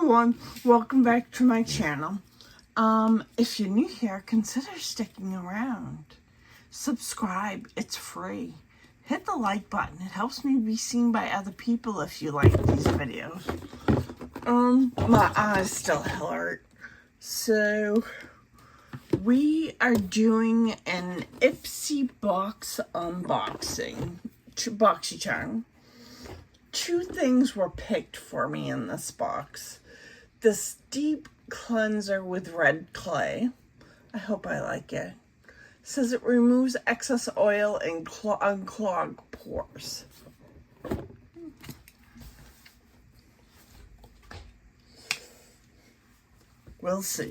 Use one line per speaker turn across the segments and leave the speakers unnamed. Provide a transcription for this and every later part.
everyone, welcome back to my channel. If you're new here, consider sticking around. Subscribe, it's free. Hit the like button, it helps me be seen by other people if you like these videos. My eyes still hurt. So, we are doing an Ipsy box unboxing, BoxyCharm. Two things were picked for me in this box. This deep cleanser with red clay. I hope I like it. It says it removes excess oil and unclog pores. We'll see.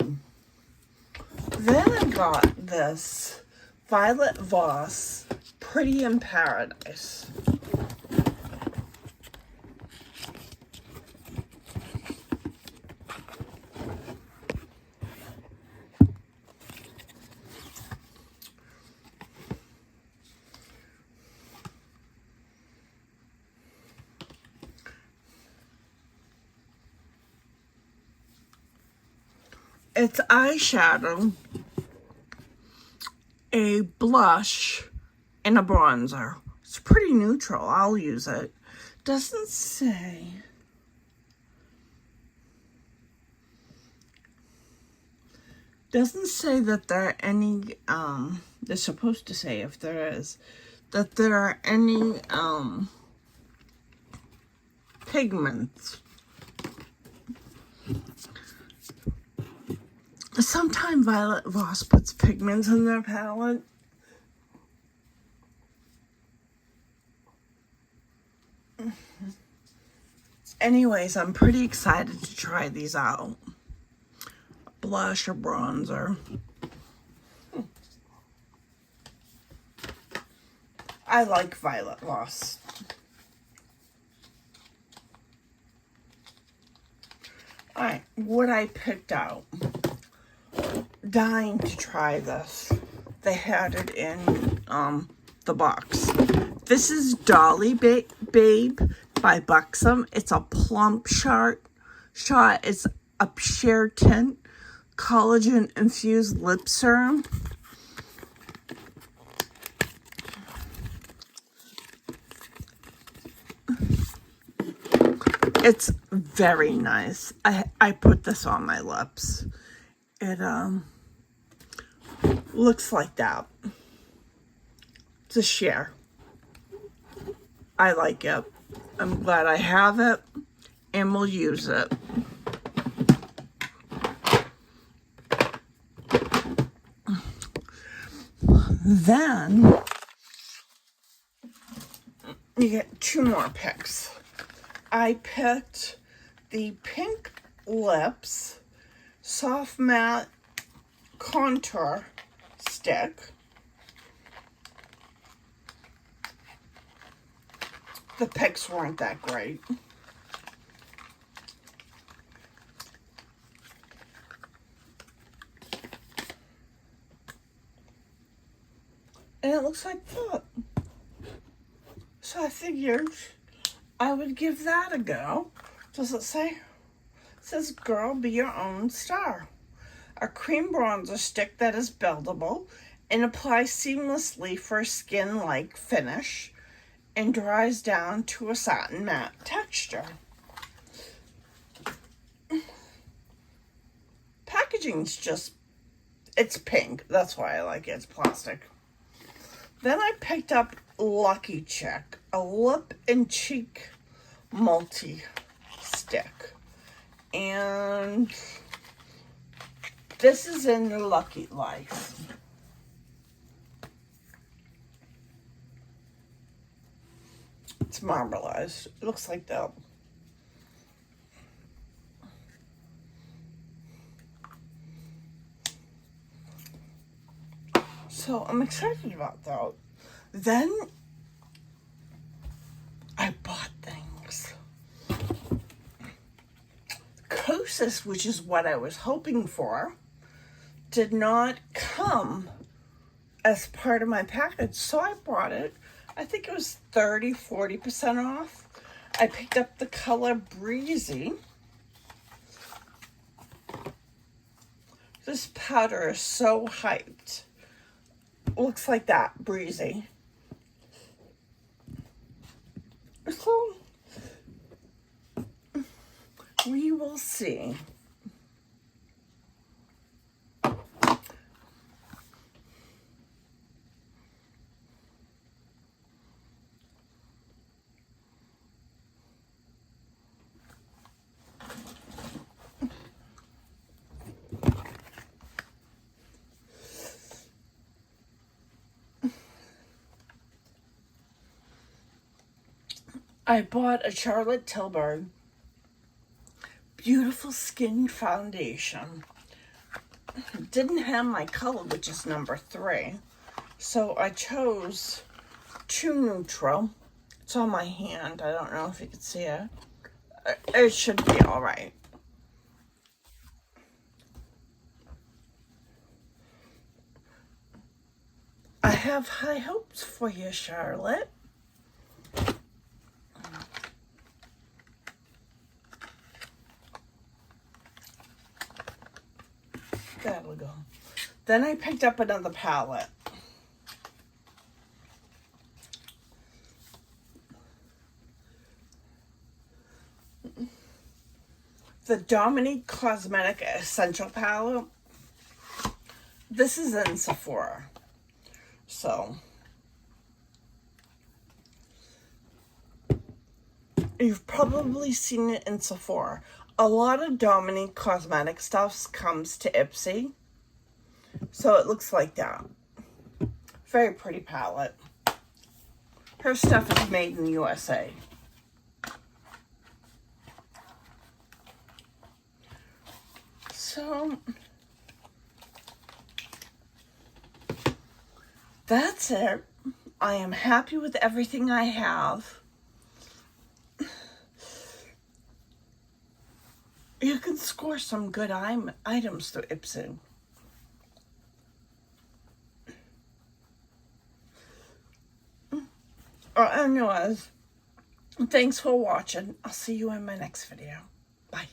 Then I got this Violet Voss Pretty in Paradise. It's eyeshadow, a blush, and a bronzer. It's pretty neutral. I'll use it. Doesn't say that there are any, they're supposed to say if there is, that there are any, pigments. Sometimes Violet Voss puts pigments in their palette. Anyways, I'm pretty excited to try these out. Blush or bronzer. I like Violet Voss. Alright, what I picked out. Dying to try this. They had it in the box. This is Dolly Babe by Buxom. It's a plump shot. It's a sheer tint collagen infused lip serum. It's very nice. I put this on my lips. It looks like that. It's a sheer. I like it. I'm glad I have it and will use it. Then you get two more picks. I picked the Pink Lips Soft Matte Contour Stick. The picks weren't that great. And it looks like that. So I figured I would give that a go. Does it say? It says, girl, be your own star. A cream bronzer stick that is buildable and applies seamlessly for a skin-like finish and dries down to a satin matte texture. Packaging's just, it's pink. That's why I like it. It's plastic. Then I picked up Lucky Chick, a lip and cheek multi-stick. And this is in the Lucky Life. It's marbleized. It looks like that. So I'm excited about that. Then I bought things. Kosas, which is what I was hoping for, did not come as part of my package, so I bought it. I think it was 30-40% off. I picked up the color Breezy. This powder is so hyped. Looks like that, breezy. So, we will see. I bought a Charlotte Tilbury Beautiful Skin Foundation. Didn't have my color, which is number 3. So I chose True Neutral. It's on my hand. I don't know if you can see it. It should be all right. I have high hopes for you, Charlotte. That'll go. Then I picked up another palette. The Dominique Cosmetic Essential Palette. This is in Sephora. So, you've probably seen it in Sephora. A lot of Dominique Cosmetic stuff comes to Ipsy. So it looks like that. Very pretty palette. Her stuff is made in the USA. So, that's it. I am happy with everything I have. You can score some good items through Ipsy. Anyways, thanks for watching. I'll see you in my next video. Bye.